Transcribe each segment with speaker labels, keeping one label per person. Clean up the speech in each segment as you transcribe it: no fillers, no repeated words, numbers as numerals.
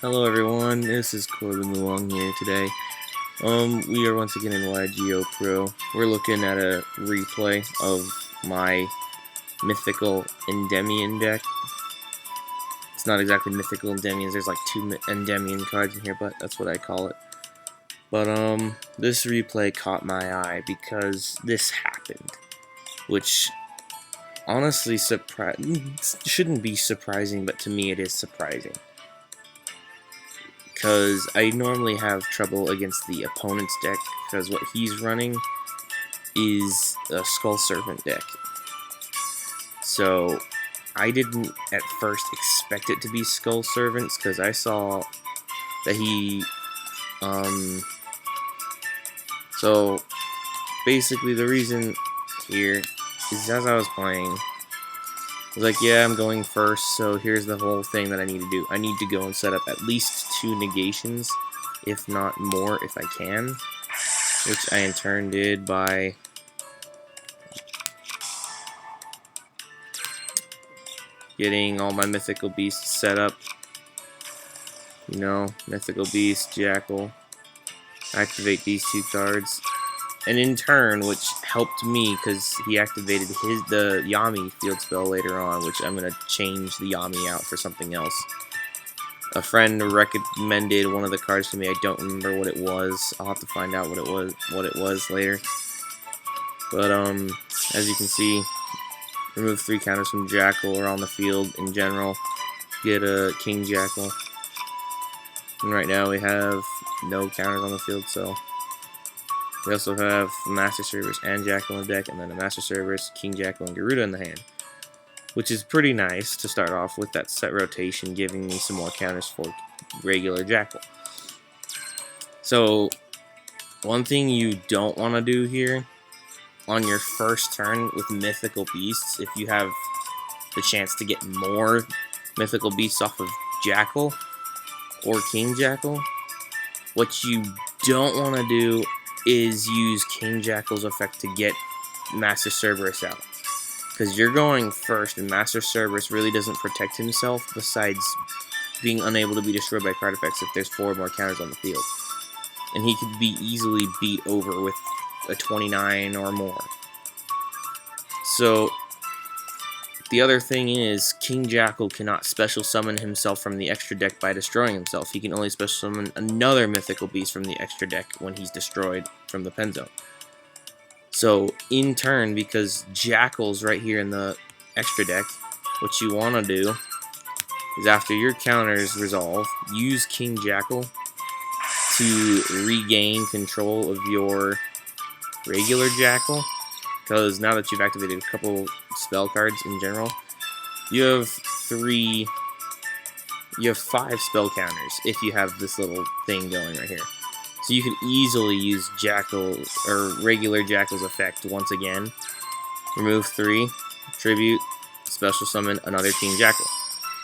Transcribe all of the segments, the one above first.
Speaker 1: Hello everyone, this is Corbin Luong here today. We are once again in YGOpro. We're looking at a replay of my Mythical Endymion deck. It's not exactly Mythical Endymions, there's like two Endymion cards in here, but that's what I call it. But this replay caught my eye because this happened, which honestly shouldn't be surprising, but to me it is surprising. Because I normally have trouble against the opponent's deck, because what he's running is a Skull Serpent deck. So I didn't at first expect it to be Skull Servants, because I saw that he, so basically the reason here is as I was playing, I was like, yeah, I'm going first, so here's the whole thing that I need to do. I need to go and set up at least 2 negations, if not more, if I can. Which I in turn did by getting all my Mythical Beasts set up. You know, Mythical Beast, Jackal. Activate these 2 cards. And in turn, which helped me because he activated the Yami field spell later on, which I'm going to change the Yami out for something else. A friend recommended one of the cards to me. I don't remember what it was. I'll have to find out what it was later. But as you can see, remove 3 counters from Jackal or on the field in general. Get a King Jackal. And right now we have no counters on the field, so we also have Master Cerberus and Jackal in the deck, and then a Master Cerberus, King Jackal, and Garuda in the hand. Which is pretty nice to start off with that set rotation, giving me some more counters for regular Jackal. So, one thing you don't want to do here, on your first turn with Mythical Beasts, if you have the chance to get more Mythical Beasts off of Jackal, or King Jackal, what you don't want to do is use King Jackal's effect to get Master Cerberus out. Because you're going first, and Master Cerberus really doesn't protect himself, besides being unable to be destroyed by card effects if there's 4 more counters on the field. And he could be easily beat over with a 29 or more. So, the other thing is, King Jackal cannot special summon himself from the extra deck by destroying himself. He can only special summon another Mythical Beast from the extra deck when he's destroyed from the pen zone. So, in turn, because Jackal's right here in the extra deck, what you want to do is after your counters resolve, use King Jackal to regain control of your regular Jackal. Because now that you've activated a couple spell cards in general, you have 5 spell counters if you have this little thing going right here. So you could easily use Jackal, or regular Jackal's effect once again. Remove 3, tribute, special summon another King Jackal.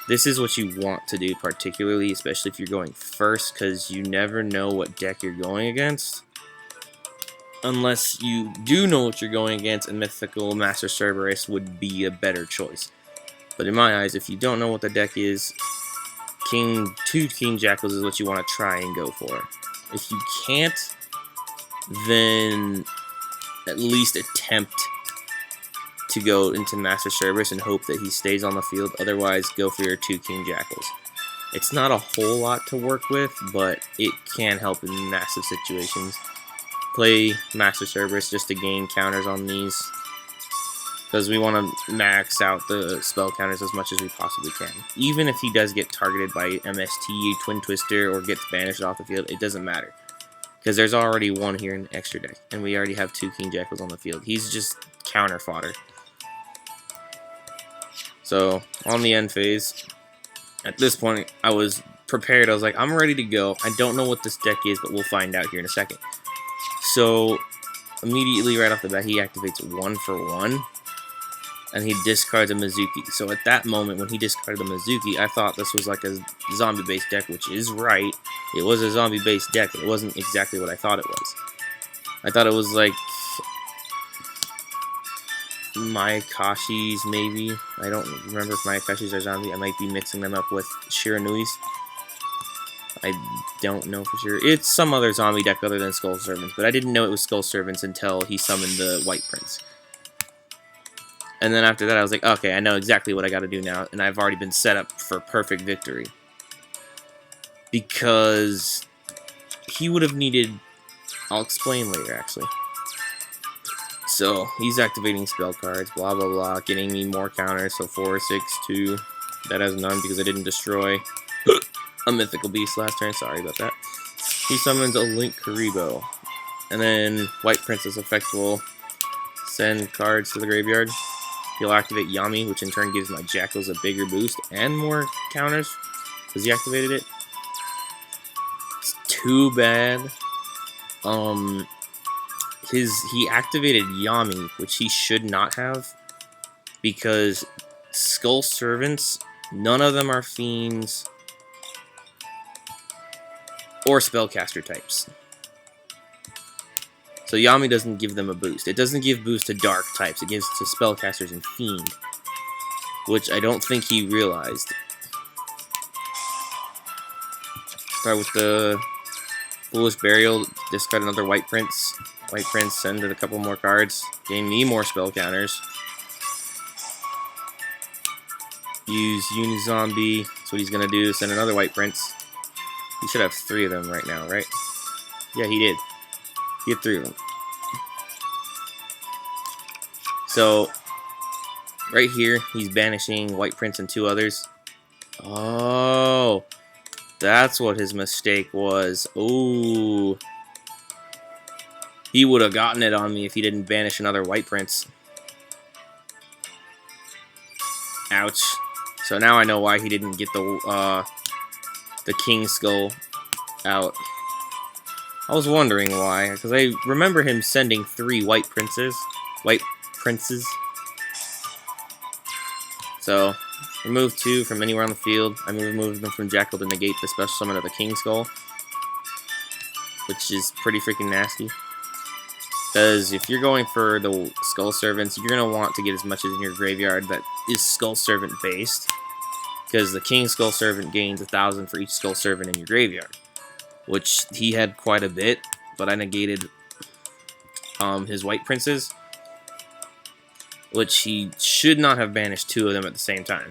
Speaker 1: This is what you want to do particularly, especially if you're going first, because you never know what deck you're going against. Unless you do know what you're going against, and Mythical Master Cerberus would be a better choice. But in my eyes, if you don't know what the deck is, 2 King Jackals is what you want to try and go for. If you can't, then at least attempt to go into Master Cerberus and hope that he stays on the field. Otherwise, go for your 2 King Jackals. It's not a whole lot to work with, but it can help in massive situations. Play Master Cerberus just to gain counters on these, because we want to max out the spell counters as much as we possibly can. Even if he does get targeted by MST, Twin Twister, or gets banished off the field, it doesn't matter. Because there's already 1 here in the extra deck, and we already have 2 King Jackals on the field. He's just counter fodder. So, on the end phase, at this point, I was prepared. I was like, I'm ready to go. I don't know what this deck is, but we'll find out here in a second. So, immediately right off the bat, he activates 1 for 1, and he discards a Mizuki. So at that moment, when he discarded the Mizuki, I thought this was like a zombie-based deck, which is right. It was a zombie-based deck, but it wasn't exactly what I thought it was. I thought it was like Mayakashis, maybe. I don't remember if Mayakashis are zombie. I might be mixing them up with Shiranuis. I don't know for sure. It's some other zombie deck other than Skull Servants, but I didn't know it was Skull Servants until he summoned the White Prince. And then after that, I was like, okay, I know exactly what I got to do now, and I've already been set up for perfect victory. Because he would have needed... I'll explain later, actually. So, he's activating spell cards, blah, blah, blah, getting me more counters, so 4, 6, 2. That has none because I didn't destroy a Mythical Beast last turn, sorry about that. He summons a Link Karibo. And then White Princess effect will send cards to the graveyard. He'll activate Yami, which in turn gives my Jackals a bigger boost and more counters, because he activated it. It's too bad. He activated Yami, which he should not have, because Skull Servants, none of them are Fiends or Spellcaster types. So Yami doesn't give them a boost. It doesn't give boost to Dark types. It gives to Spellcasters and Fiend, which I don't think he realized. Start with the Foolish Burial, discard another White Prince. White Prince, send it a couple more cards. Gain me more spell counters. Use Unizombie. That's what he's gonna do. Send another White Prince. He should have 3 of them right now, right? Yeah, he did. He had 3 of them. So, right here, he's banishing White Prince and 2 others. Oh, that's what his mistake was. Ooh. He would have gotten it on me if he didn't banish another White Prince. Ouch. So now I know why he didn't get the King Skull out. I was wondering why, because I remember him sending 3 White Princes. So, remove 2 from anywhere on the field. I removed them from Jackal to negate the special summon of the King Skull, which is pretty freaking nasty. Because if you're going for the Skull Servants, you're going to want to get as much as in your graveyard that is Skull Servant based. Because the King Skull Servant gains 1,000 for each Skull Servant in your graveyard. Which he had quite a bit, but I negated his White Princes. Which he should not have banished 2 of them at the same time.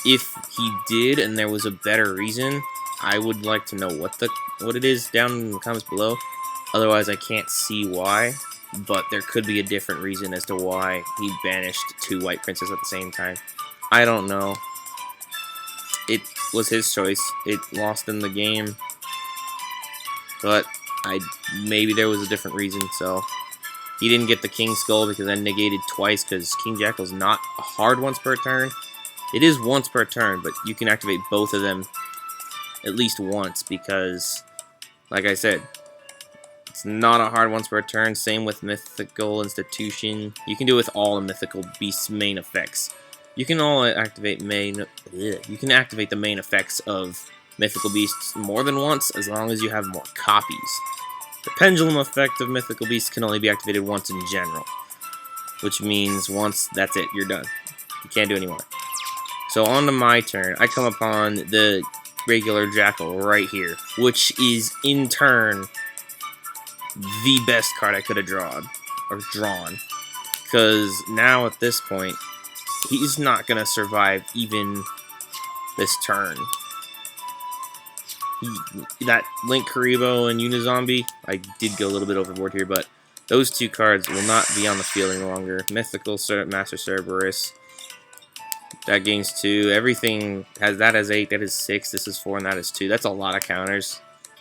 Speaker 1: If he did and there was a better reason, I would like to know what it is down in the comments below. Otherwise, I can't see why, but there could be a different reason as to why he banished 2 White Princes at the same time. I don't know. It was his choice. It lost him the game, but maybe there was a different reason, so he didn't get the King Skull because I negated twice because King Jackal's not a hard once per turn. It is once per turn, but you can activate both of them at least once because, like I said, it's not a hard once per turn. Same with Mythical Institution. You can do it with all the Mythical Beast's main effects. You can activate the main effects of Mythical Beasts more than once as long as you have more copies. The Pendulum effect of Mythical Beasts can only be activated once in general, which means once, that's it, you're done. You can't do any more. So on to my turn, I come upon the regular Jackal right here, which is in turn the best card I could have drawn, because now at this point, he's not going to survive even this turn. That Link Karibo and Unizombie, I did go a little bit overboard here, but those 2 cards will not be on the field any longer. Mythical Master Cerberus, that gains 2. Everything has that as 8, that is 6, this is 4, and that is 2. That's a lot of counters,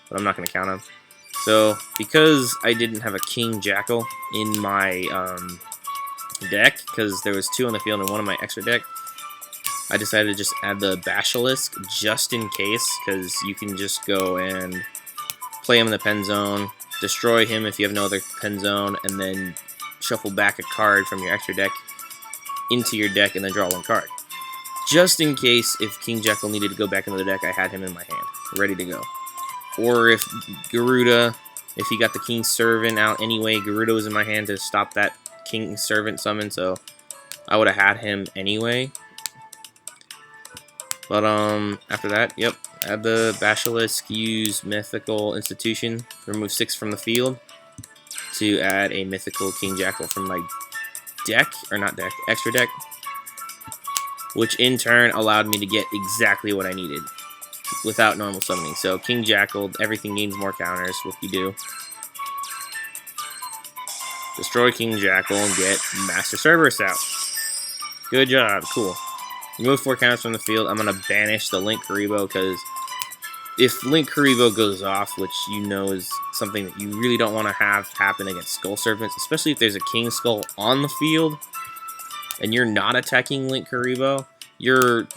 Speaker 1: but I'm not going to count them. So, because I didn't have a King Jackal in my deck, because there was 2 on the field and 1 in my extra deck, I decided to just add the Basilisk just in case, because you can just go and play him in the pen zone, destroy him if you have no other pen zone, and then shuffle back a card from your extra deck into your deck and then draw 1 card. Just in case if King Jackal needed to go back into the deck, I had him in my hand, ready to go. Or if Garuda, if he got the King Servant out anyway, Garuda was in my hand to stop that King Servant summon, so I would have had him anyway. But after that, yep, Add the Basilisk, use Mythical Institution, remove 6 from the field, to add a Mythical King Jackal from my deck, or not deck, extra deck, which in turn allowed me to get exactly what I needed without normal summoning. So King Jackal, everything gains more counters, what you do. Destroy King Jackal and get Master Cerberus out. Good job, cool. Remove 4 counters from the field. I'm going to banish the Link Karibo, because if Link Karibo goes off, which you know is something that you really don't want to have happen against Skull Serpents, especially if there's a King Skull on the field, and you're not attacking Link Karibo, you're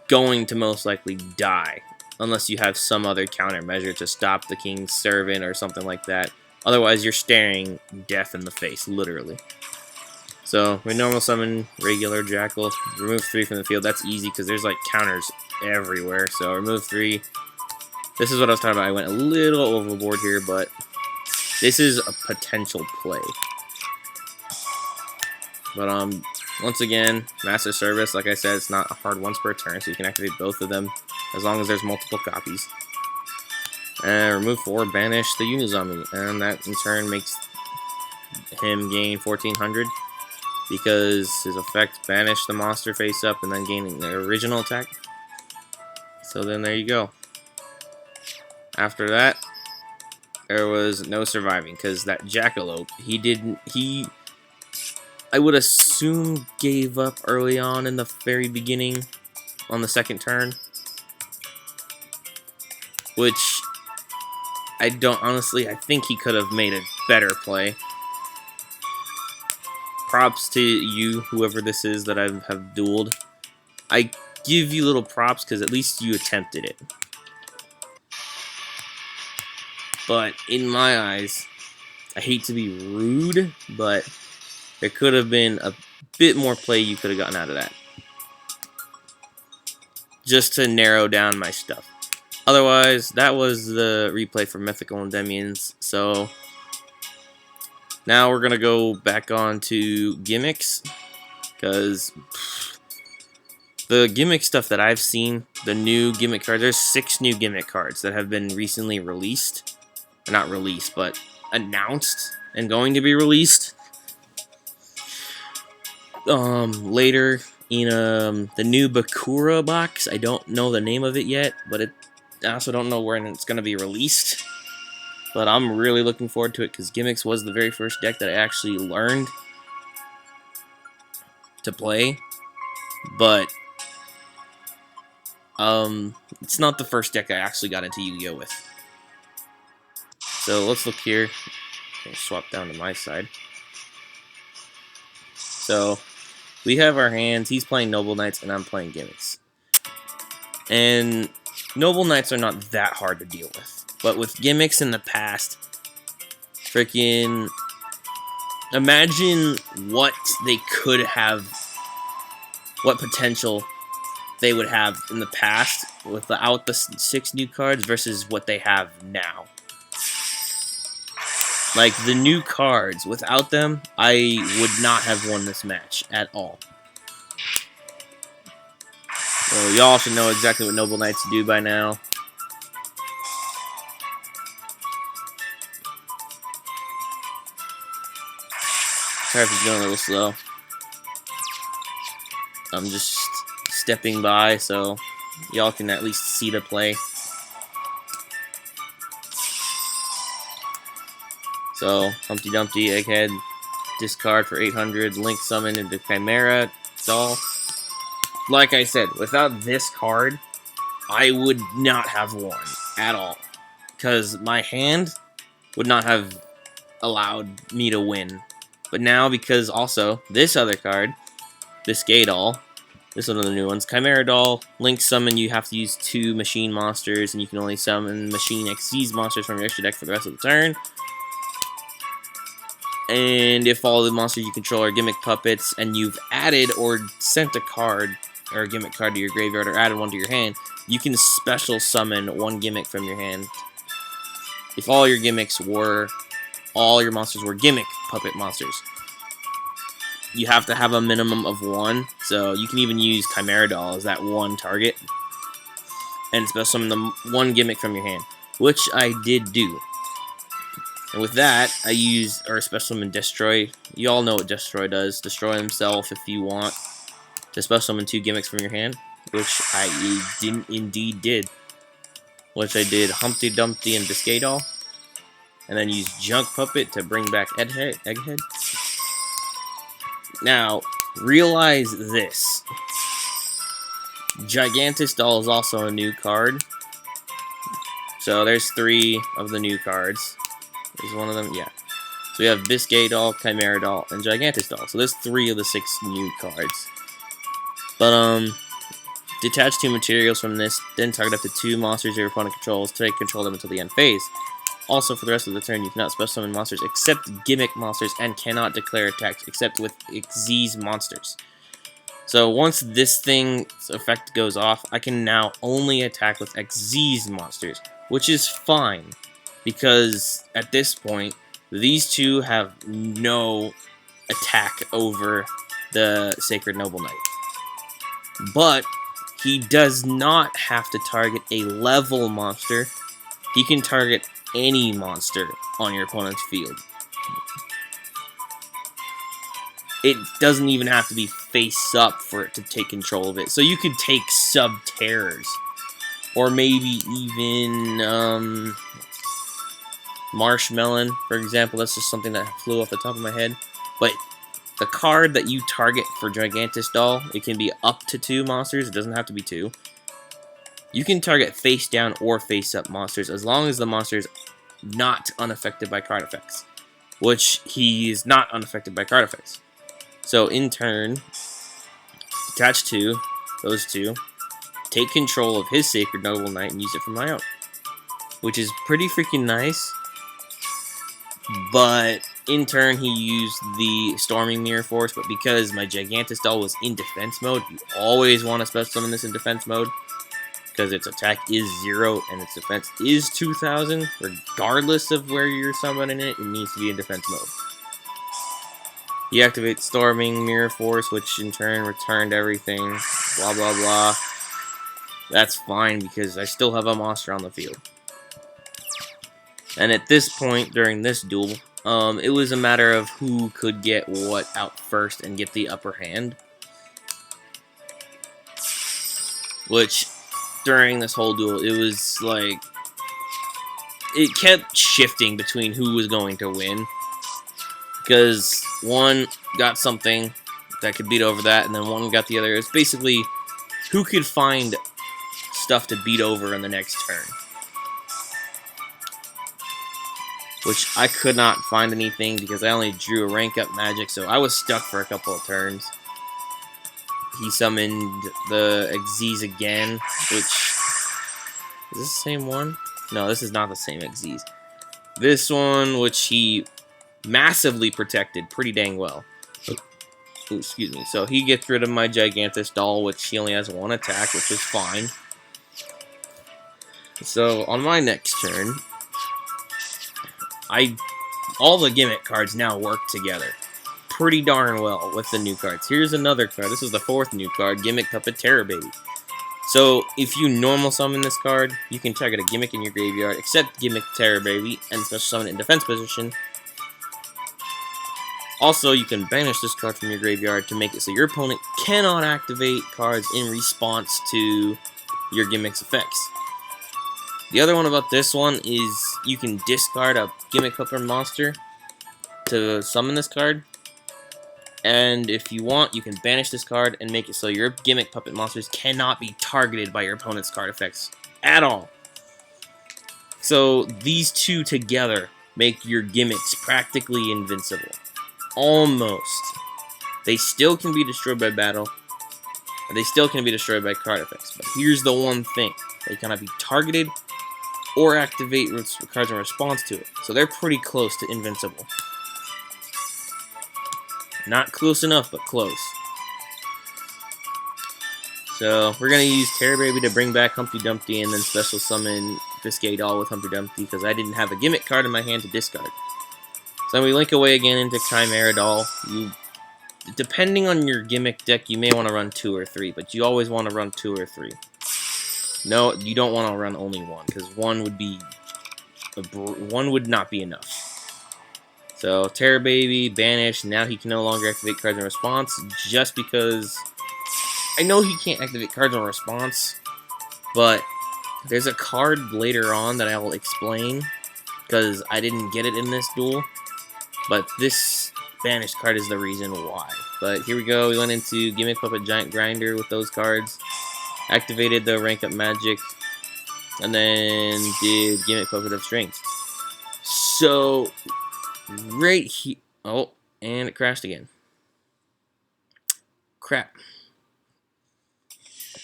Speaker 1: going to most likely die, unless you have some other countermeasure to stop the King's Servant or something like that. Otherwise, you're staring death in the face, literally. So, we normal summon regular Jackal, remove 3 from the field. That's easy, because there's, like, counters everywhere. So, remove 3. This is what I was talking about. I went a little overboard here, but this is a potential play. But, once again, Master Service, like I said, it's not a hard once per turn, so you can activate both of them, as long as there's multiple copies. And remove 4, banish the Unizombie, and that in turn makes him gain 1400, because his effect banish the monster face up and then gaining the original attack. So then there you go. After that, there was no surviving, because that Jackalope, I would assume gave up early on in the very beginning on the second turn, which I think he could have made a better play. Props to you, whoever this is that I have dueled. I give you little props because at least you attempted it. But in my eyes, I hate to be rude, but there could have been a bit more play you could have gotten out of that, just to narrow down my stuff. Otherwise, that was the replay for Mythical Endymions. So now we're gonna go back on to gimmicks, because the gimmick stuff that I've seen, the new gimmick cards, there's 6 new gimmick cards that have been recently released. Not released, but announced and going to be released later in the new Bakura box. I don't know the name of it yet, but I also don't know when it's going to be released. But I'm really looking forward to it, because Gimmicks was the very first deck that I actually learned to play. But it's not the first deck I actually got into Yu-Gi-Oh with. So let's look here. I'll swap down to my side. So we have our hands. He's playing Noble Knights and I'm playing Gimmicks. And Noble Knights are not that hard to deal with. But with Gimmicks in the past, freaking imagine what they could have, what potential they would have in the past without the 6 new cards versus what they have now. Like, the new cards, without them, I would not have won this match at all. So, y'all should know exactly what Noble Knights do by now. Sorry if it's going a little slow. I'm just stepping by so y'all can at least see the play. So, Humpty Dumpty, Egghead, discard for 800, Link summon into Chimera Doll. Like I said, without this card, I would not have won at all. Because my hand would not have allowed me to win. But now, because also, this other card, this Gay Doll, this is one of the new ones, Chimera Doll, Link summon, you have to use 2 machine monsters, and you can only summon Machine XC's monsters from your extra deck for the rest of the turn. And if all the monsters you control are gimmick puppets, and you've added or sent a card, or a gimmick card to your graveyard, or added one to your hand, you can special summon 1 gimmick from your hand. If all your monsters were gimmick puppet monsters. You have to have a minimum of 1, so you can even use Chimera Doll as that 1 target. and special summon the one gimmick from your hand, which I did do. And with that, I use or special summon Destroy. You all know what Destroy does. Destroy himself if you want to special summon 2 gimmicks from your hand, which I indeed did. Which I did Humpty Dumpty and Biscuit Doll, and then use Junk Puppet to bring back Egghead. Now, realize this. Gigantus Doll is also a new card. So there's 3 of the new cards. Is one of them? Yeah. So we have Biscuit Doll, Chimera Doll, and Gigantus Doll. So there's 3 of the 6 new cards. But, detach 2 materials from this, then target up to 2 monsters your opponent controls. Take control of them until the end phase. Also, for the rest of the turn, you cannot special summon monsters except Gimmick monsters and cannot declare attacks except with Xyz monsters. So once this thing's effect goes off, I can now only attack with Xyz monsters, which is fine, because at this point, these 2 have no attack over the Sacred Noble Knight. But he does not have to target a level monster. He can target any monster on your opponent's field. It doesn't even have to be face up for it to take control of it. So you could take Sub-Terrors. Or maybe even Marshmelon, for example. That's just something that flew off the top of my head. But the card that you target for Gigantus Doll, it can be up to 2 monsters. It doesn't have to be 2. You can target face down or face up monsters as long as the monster is not unaffected by card effects, which he is not unaffected by card effects. So in turn, detach 2, those 2, take control of his Sacred Noble Knight and use it for my own, which is pretty freaking nice. But in turn, he used the Storming Mirror Force, but because my Gigantus Doll was in defense mode, you always want to special summon this in defense mode, because its attack is 0 and its defense is 2000. Regardless of where you're summoning it, it needs to be in defense mode. He activates Storming Mirror Force, which in turn returned everything. Blah, blah, blah. That's fine, because I still have a monster on the field. And at this point, during this duel, it was a matter of who could get what out first and get the upper hand. Which, during this whole duel, it was like, it kept shifting between who was going to win. Because one got something that could beat over that, and then one got the other. It's basically who could find stuff to beat over in the next turn. Which I could not find anything because I only drew a rank up magic, so I was stuck for a couple of turns. He summoned the Xyz again, which... Is this the same one? No, this is not the same Xyz. This one, which he massively protected pretty dang well. Ooh, excuse me. So he gets rid of my Gigantus Doll, which he only has 1 attack, which is fine. So on my next turn, all the Gimmick cards now work together pretty darn well with the new cards. Here's another card. This is the 4th new card, Gimmick Puppet Terror Baby. So if you normal summon this card, you can target a Gimmick in your graveyard, except Gimmick Terror Baby, and special summon it in defense position. Also, you can banish this card from your graveyard to make it so your opponent cannot activate cards in response to your Gimmick's effects. The other one about this one is you can discard a Gimmick Puppet monster to summon this card. And if you want, you can banish this card and make it so your Gimmick Puppet monsters cannot be targeted by your opponent's card effects at all. So these 2 together make your gimmicks practically invincible. Almost. They still can be destroyed by battle, and they still can be destroyed by card effects. But here's the one thing. They cannot be targeted or activate cards in response to it. So they're pretty close to invincible. Not close enough, but close. So we're going to use Terror Baby to bring back Humpty Dumpty and then special summon Biscuit Doll with Humpty Dumpty because I didn't have a Gimmick card in my hand to discard. So we link away again into Chimera Doll. Depending on your Gimmick deck, you may want to run 2 or 3, but you always want to run 2 or 3. No, you don't want to run only one, because one would not be enough. So, Terror Baby, Banish, now he can no longer activate cards in response, just because I know he can't activate cards in response, but there's a card later on that I will explain, because I didn't get it in this duel, but this Banished card is the reason why. But here we go, we went into Gimmick, Puppet, Giant Grinder with those cards, activated the Rank Up Magic, and then did Gimmick, Puppet of Strings. So, right here, oh, and it crashed again. Crap.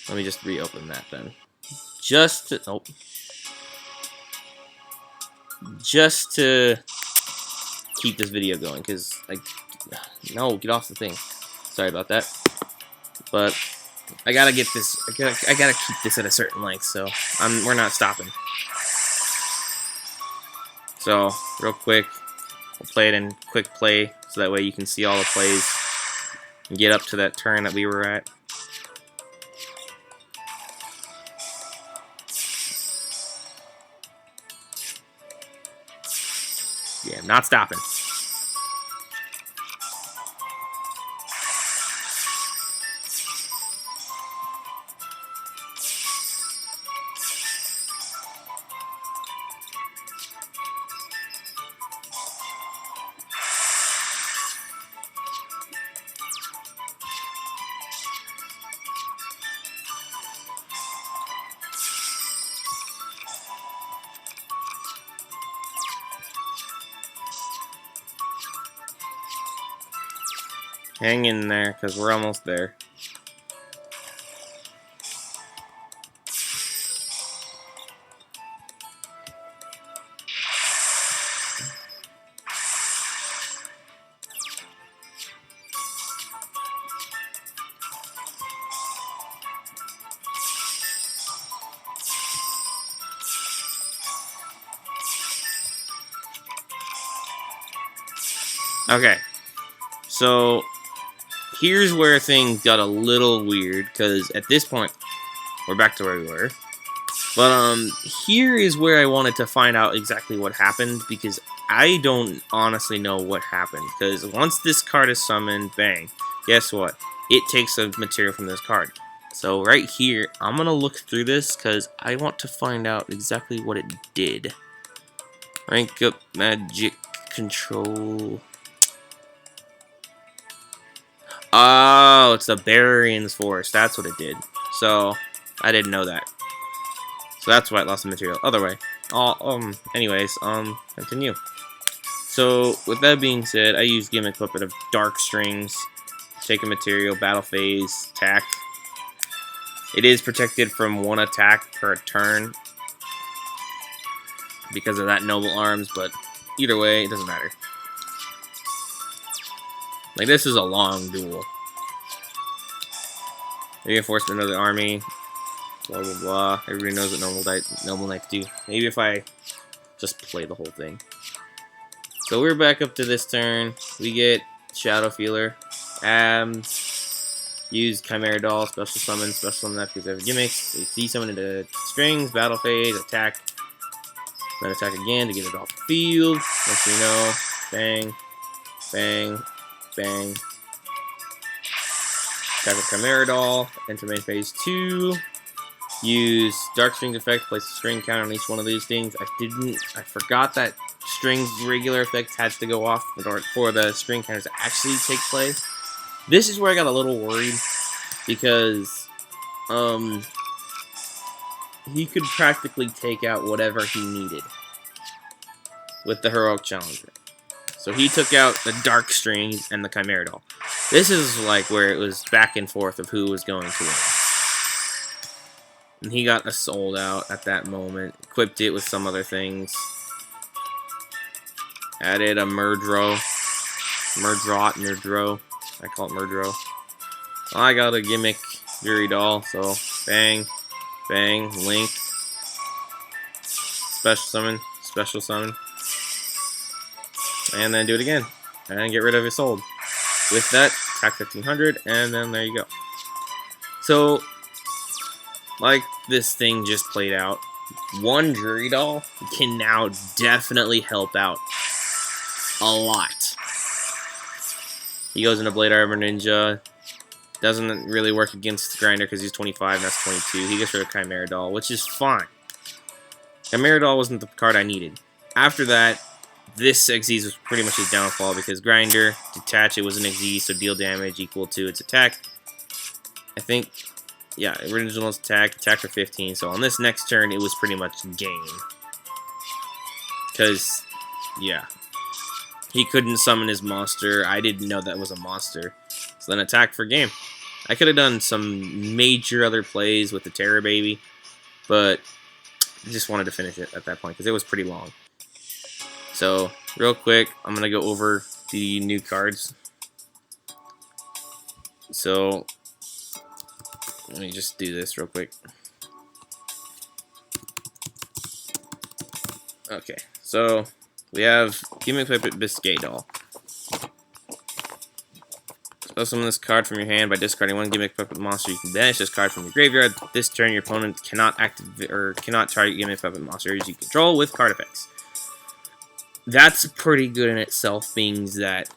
Speaker 1: Let me just reopen that then. Just to keep this video going, because no, get off the thing. Sorry about that. But I gotta get this. I gotta keep this at a certain length, so we're not stopping. So real quick, we'll play it in quick play, so that way you can see all the plays and get up to that turn that we were at. Yeah, I'm not stopping. Hang in there, because we're almost there. Okay, so here's where things got a little weird, because at this point, we're back to where we were. But here is where I wanted to find out exactly what happened, because I don't honestly know what happened. Because once this card is summoned, bang, guess what? It takes a material from this card. So right here, I'm going to look through this, because I want to find out exactly what it did. Rank Up Magic Control... Oh, it's the Barian's Force. That's what it did. So, I didn't know that. So that's why it lost the material. Other way. Anyways, continue. So, with that being said, I use Gimmick, Puppet of Dark Strings. Take a material, battle phase, attack. It is protected from one attack per turn because of that Noble Arms, but either way, it doesn't matter. Like, this is a long duel. Reinforcement of the army. Blah, blah, blah. Everybody knows what Noble Knights do. Maybe if I just play the whole thing. So we're back up to this turn. We get Shadow Feeler. Use Chimera Doll, special summon that because they have gimmicks. They summon into strings, battle phase, attack. Then attack again to get it off the field. Once you know. Bang. Bang. Bang. Attack with Chimera Doll. Enter main phase 2. Use Dark Strings effect. Place a string counter on each one of these things. I forgot that Strings regular effect had to go off for the string counters to actually take place. This is where I got a little worried because he could practically take out whatever he needed with the Heroic Challenger. So he took out the Dark Strings and the Chimera Doll. This is like where it was back and forth of who was going to win. And he got a sold out at that moment. Equipped it with some other things. Added a Murdro. Murdro. I call it Murdro. I got a Gimmick Fury Doll, so bang, bang, link. Special summon. And then do it again. And get rid of his sold. With that, attack 1500, and then there you go. So, like this thing just played out, one Jury Doll can now definitely help out a lot. He goes into Blade Armor Ninja. Doesn't really work against Grinder because he's 25 and that's 22. He gets rid of Chimera Doll, which is fine. Chimera Doll wasn't the card I needed. After that, this Xyz was pretty much his downfall because Grinder, detach it was an Xyz, so deal damage equal to its attack. I think, yeah, original attack for 15, so on this next turn, it was pretty much game. Because, yeah, he couldn't summon his monster. I didn't know that was a monster. So then attack for game. I could have done some major other plays with the Terror Baby, but I just wanted to finish it at that point because it was pretty long. So, real quick, I'm going to go over the new cards. So, let me just do this real quick. Okay, so we have Gimmick Puppet Biscay Doll. Spell summon this card from your hand by discarding one Gimmick Puppet monster. You can banish this card from your graveyard. This turn, your opponent cannot activate or cannot target Gimmick Puppet monsters you control with card effects. That's pretty good in itself, being that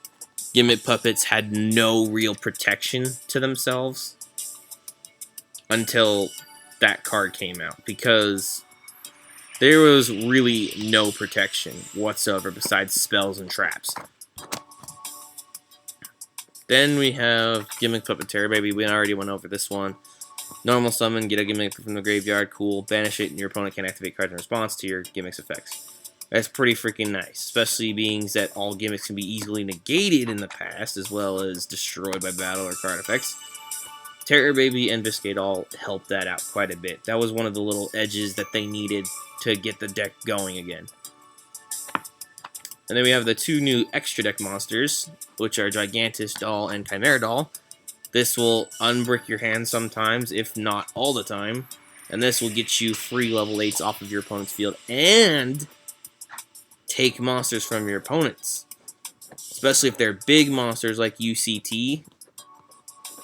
Speaker 1: Gimmick Puppets had no real protection to themselves until that card came out, because there was really no protection whatsoever besides spells and traps. Then we have Gimmick Puppet Terror Baby. We already went over this one. Normal summon, get a Gimmick from the graveyard, cool. Banish it, and your opponent can activate cards in response to your Gimmick's effects. That's pretty freaking nice, especially being that all gimmicks can be easily negated in the past, as well as destroyed by battle or card effects. Terror Baby and Biscay Doll helped that out quite a bit. That was one of the little edges that they needed to get the deck going again. And then we have the two new extra deck monsters, which are Gigantus Doll and Chimera Doll. This will unbrick your hand sometimes, if not all the time. And this will get you free level 8s off of your opponent's field and take monsters from your opponents. Especially if they're big monsters like UCT,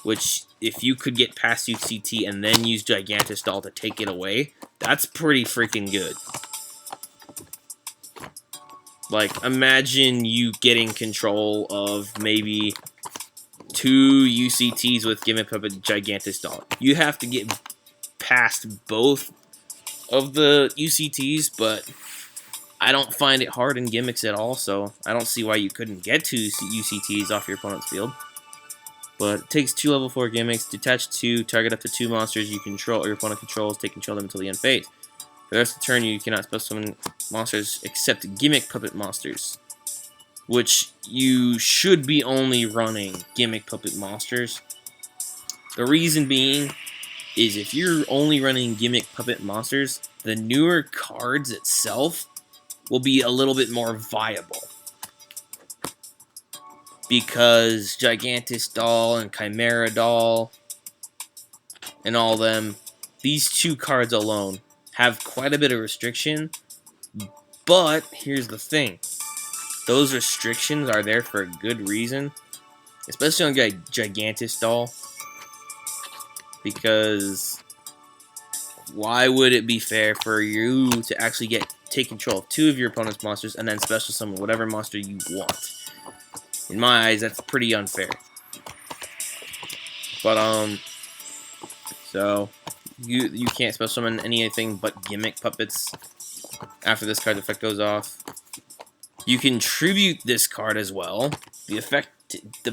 Speaker 1: which if you could get past UCT and then use Gigantus Doll to take it away, that's pretty freaking good. Like, imagine you getting control of maybe 2 UCTs with Gimmick Puppet Gigantus Doll. You have to get past both of the UCTs, but I don't find it hard in gimmicks at all, so I don't see why you couldn't get 2 UCTs off your opponent's field. But it takes 2 level 4 gimmicks, detach 2, target up to 2 monsters you control or your opponent controls, take control of them until the end phase. For the rest of the turn, you cannot spell summon monsters except Gimmick Puppet monsters, which you should be only running Gimmick Puppet monsters. The reason being is if you're only running Gimmick Puppet monsters, the newer cards itself will be a little bit more viable, because Gigantus Doll and Chimera Doll and all them, these 2 cards alone have quite a bit of restriction. But here's the thing, those restrictions are there for a good reason, especially on Gigantus Doll, because why would it be fair for you to actually take control of 2 of your opponent's monsters and then special summon whatever monster you want? In my eyes, that's pretty unfair. But so you can't special summon anything but Gimmick Puppets after this card's effect goes off. You can tribute this card as well.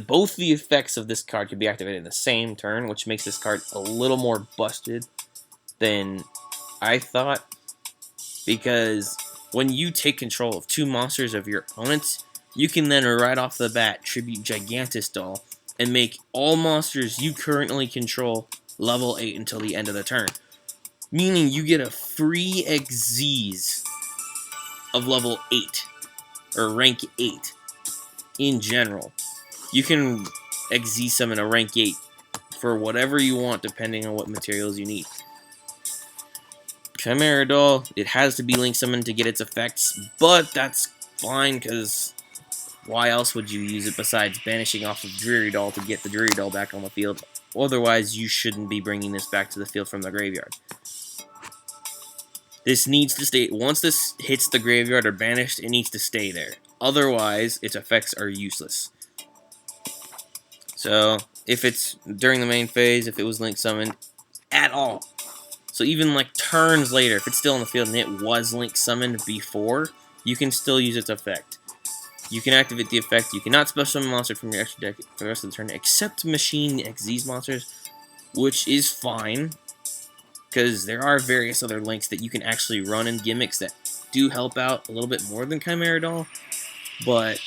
Speaker 1: Both the effects of this card can be activated in the same turn, which makes this card a little more busted than I thought. Because when you take control of 2 monsters of your opponents, you can then right off the bat tribute Gigantus Doll and make all monsters you currently control level 8 until the end of the turn. Meaning you get a free Xyz of level 8, or rank 8 in general. You can Xyz summon a rank 8 for whatever you want depending on what materials you need. Chimera Doll, it has to be link summoned to get its effects, but that's fine because why else would you use it besides banishing off of Dreary Doll to get the Dreary Doll back on the field? Otherwise, you shouldn't be bringing this back to the field from the graveyard. This needs to stay. Once this hits the graveyard or banished, it needs to stay there. Otherwise, its effects are useless. So, if it's during the main phase, if it was link summoned at all, so even like turns later, if it's still in the field and it was link summoned before, you can still use its effect. You can activate the effect. You cannot special summon a monster from your extra deck for the rest of the turn, except Machine XZ's monsters, which is fine, because there are various other links that you can actually run in gimmicks that do help out a little bit more than Chimera Doll, but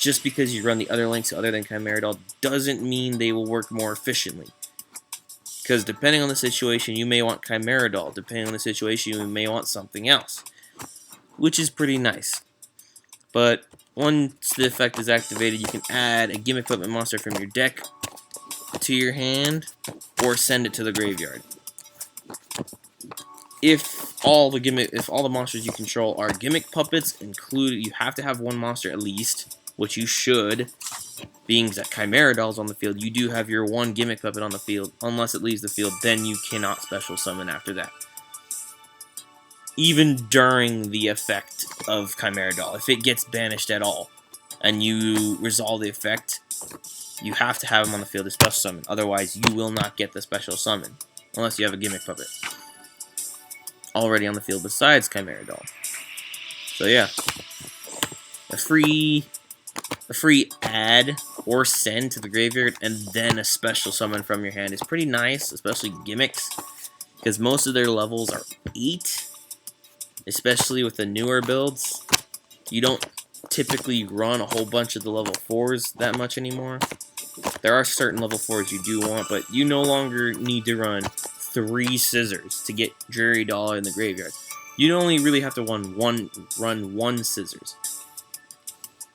Speaker 1: just because you run the other links other than Chimera Doll doesn't mean they will work more efficiently. Because depending on the situation, you may want Chimera Doll. Depending on the situation, you may want something else, which is pretty nice. But once the effect is activated, you can add a Gimmick Puppet monster from your deck to your hand, or send it to the graveyard. If all the monsters you control are Gimmick Puppets, you have to have one monster at least, which you should. Being that Chimera Doll's on the field, you do have your one Gimmick Puppet on the field. Unless it leaves the field, then you cannot special summon after that. Even during the effect of Chimera Doll, if it gets banished at all, and you resolve the effect, you have to have him on the field to special summon. Otherwise, you will not get the special summon, unless you have a Gimmick Puppet already on the field besides Chimera Doll. So yeah, a free add or send to the graveyard and then a special summon from your hand is pretty nice, especially gimmicks, because most of their levels are 8. Especially with the newer builds, you don't typically run a whole bunch of the level 4s that much anymore. There are certain level 4s you do want, but you no longer need to run 3 scissors to get Jury Doll in the graveyard. You only really have to run one scissors.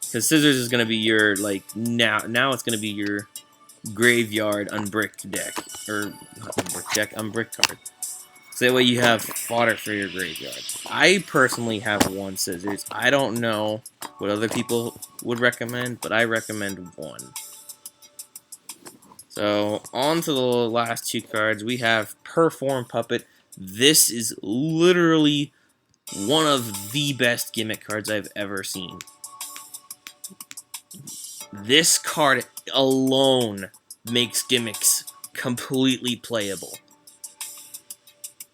Speaker 1: Because scissors is going to be your, like, now it's going to be your graveyard unbricked deck. Or, not unbricked deck, unbricked card. So that way you have fodder for your graveyard. I personally have 1 scissors. I don't know what other people would recommend, but I recommend 1. So, on to the last 2 cards. We have Perform Puppet. This is literally one of the best gimmick cards I've ever seen. This card alone makes gimmicks completely playable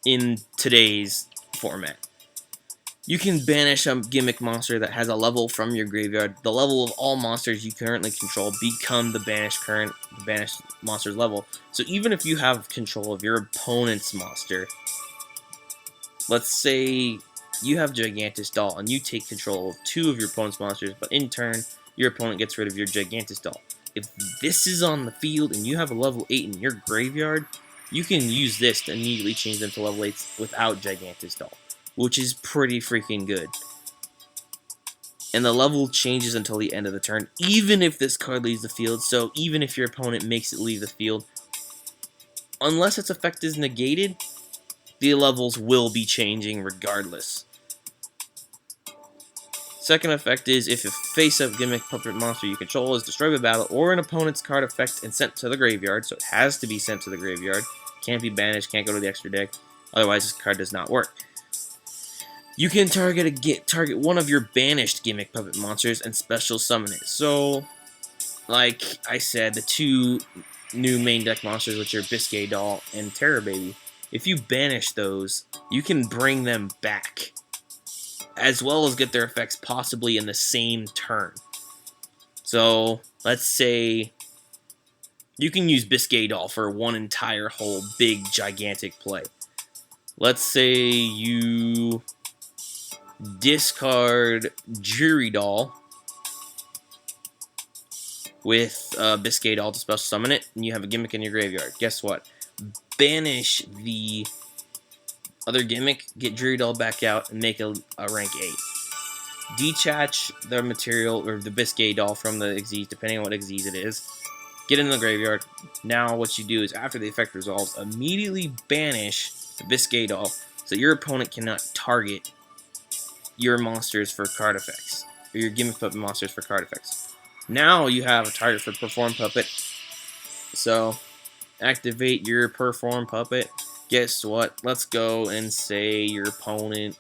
Speaker 1: in today's format. You can banish a gimmick monster that has a level from your graveyard. The level of all monsters you currently control become the banished monster's level. So even if you have control of your opponent's monster, let's say you have Gigantus Doll and you take control of 2 of your opponent's monsters, but in turn, your opponent gets rid of your Gigantus Doll. If this is on the field and you have a level 8 in your graveyard, you can use this to immediately change them to level 8s without Gigantus Doll, which is pretty freaking good. And the level changes until the end of the turn, even if this card leaves the field. So even if your opponent makes it leave the field, unless its effect is negated, the levels will be changing regardless. Second effect is if a face-up Gimmick Puppet monster you control is destroyed by battle or an opponent's card effect and sent to the graveyard, so it has to be sent to the graveyard, can't be banished, can't go to the extra deck, otherwise this card does not work. You can target one of your banished Gimmick Puppet monsters and special summon it. So, like I said, the 2 new main deck monsters, which are Biscay Doll and Terror Baby, if you banish those, you can bring them back, as well as get their effects possibly in the same turn. So, let's say you can use Biscay Doll for one entire whole big gigantic play. Let's say you discard Jury Doll with Biscay Doll to special summon it, and you have a gimmick in your graveyard. Guess what? Banish the other gimmick, get Jury Doll back out, and make a rank 8. Detach the material, or the Biscay Doll from the Xyz, depending on what Xyz it is. Get in the graveyard. Now what you do is, after the effect resolves, immediately banish the Biscay Doll, so your opponent cannot target your monsters for card effects, or your Gimmick Puppet monsters for card effects. Now you have a target for Perform Puppet, so activate your Perform Puppet, guess what? Let's go and say your opponent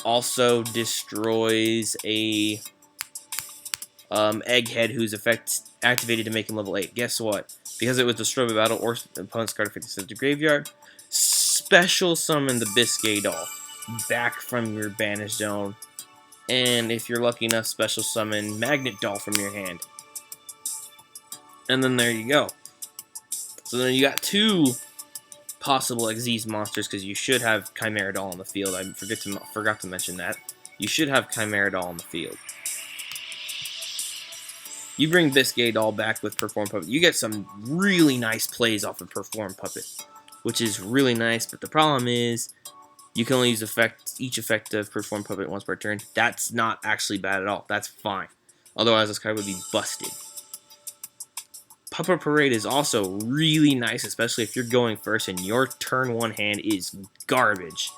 Speaker 1: also destroys a Egghead whose effect activated to make him level 8. Guess what? Because it was destroyed by battle or the opponent's card effect to the graveyard, special summon the Biscay doll back from your banish zone. And if you're lucky enough, special summon Magnet Doll from your hand. And then there you go. So then you got 2 possible Xyz monsters, because you should have Chimera Doll on the field. I forgot to mention that. You should have Chimera Doll on the field. You bring Biscay Doll back with Perform Puppet. You get some really nice plays off of Perform Puppet, which is really nice, but the problem is you can only use each effect of Perform Puppet once per turn. That's not actually bad at all. That's fine. Otherwise, this card would be busted. Puppet Parade is also really nice, especially if you're going first and your turn 1 hand is garbage.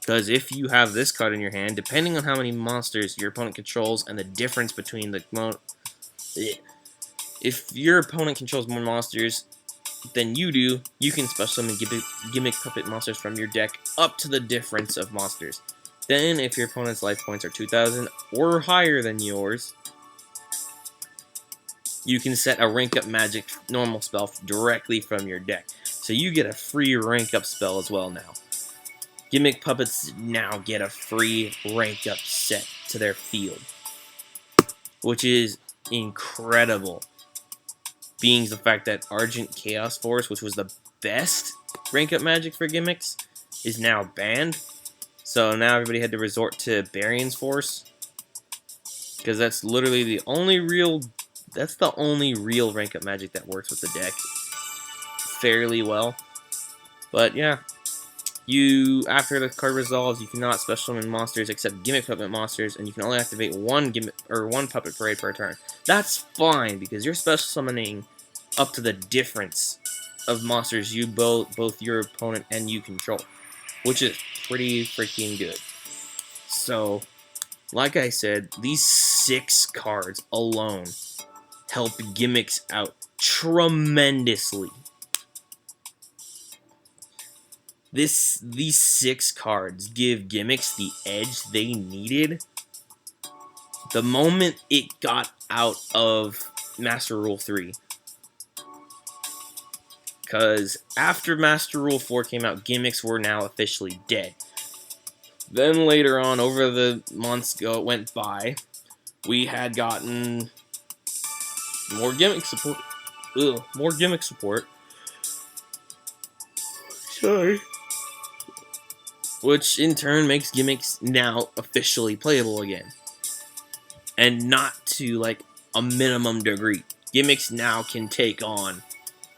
Speaker 1: Because if you have this card in your hand, depending on how many monsters your opponent controls and the difference between the... If your opponent controls more monsters than you do, you can special summon Gimmick Puppet monsters from your deck up to the difference of monsters. Then, if your opponent's life points are 2,000 or higher than yours, you can set a rank up magic normal spell directly from your deck. So you get a free rank up spell as well now. Gimmick Puppets now get a free rank up set to their field, which is incredible. Being the fact that Argent Chaos Force, which was the best rank up magic for gimmicks, is now banned. So now everybody had to resort to Barion's Force, because that's literally the only real rank up magic that works with the deck fairly well. But yeah, after the card resolves, you cannot special summon monsters except Gimmick Puppet monsters, and you can only activate one Puppet Parade per turn. That's fine, because you're special summoning up to the difference of monsters both your opponent and you control, which is pretty freaking good. So, like I said, these 6 cards alone help gimmicks out tremendously. These 6 cards give gimmicks the edge they needed the moment it got out of Master Rule 3. Because after Master Rule 4 came out, gimmicks were now officially dead. Then later on, over the months went by, we had gotten more gimmick support. Sorry. Which in turn makes gimmicks now officially playable again. And not to like a minimum degree. Gimmicks now can take on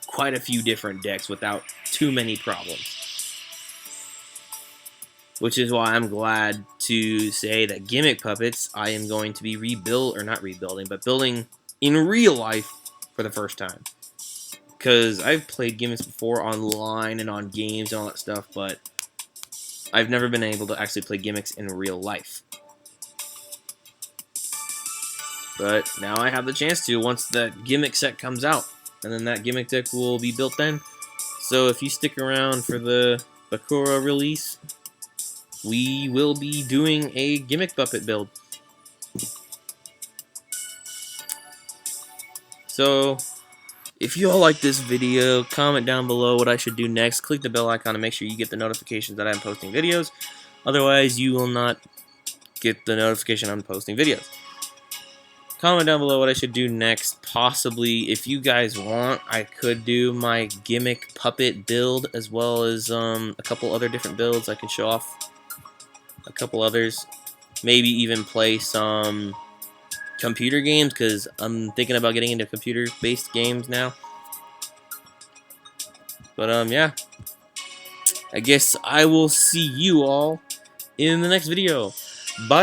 Speaker 1: quite a few different decks without too many problems. Which is why I'm glad to say that Gimmick Puppets I am going to be building in real life for the first time. Because I've played gimmicks before online and on games and all that stuff, but I've never been able to actually play gimmicks in real life. But now I have the chance to once that gimmick set comes out. And then that gimmick deck will be built then. So if you stick around for the Bakura release, we will be doing a Gimmick Puppet build. So, if you all like this video, comment down below what I should do next. Click the bell icon to make sure you get the notifications that I'm posting videos. Otherwise, you will not get the notification I'm posting videos. Comment down below what I should do next. Possibly, if you guys want, I could do my Gimmick Puppet build, as well as a couple other different builds. I can show off a couple others. Maybe even play some computer games, because I'm thinking about getting into computer-based games now. But, yeah. I guess I will see you all in the next video. Bye!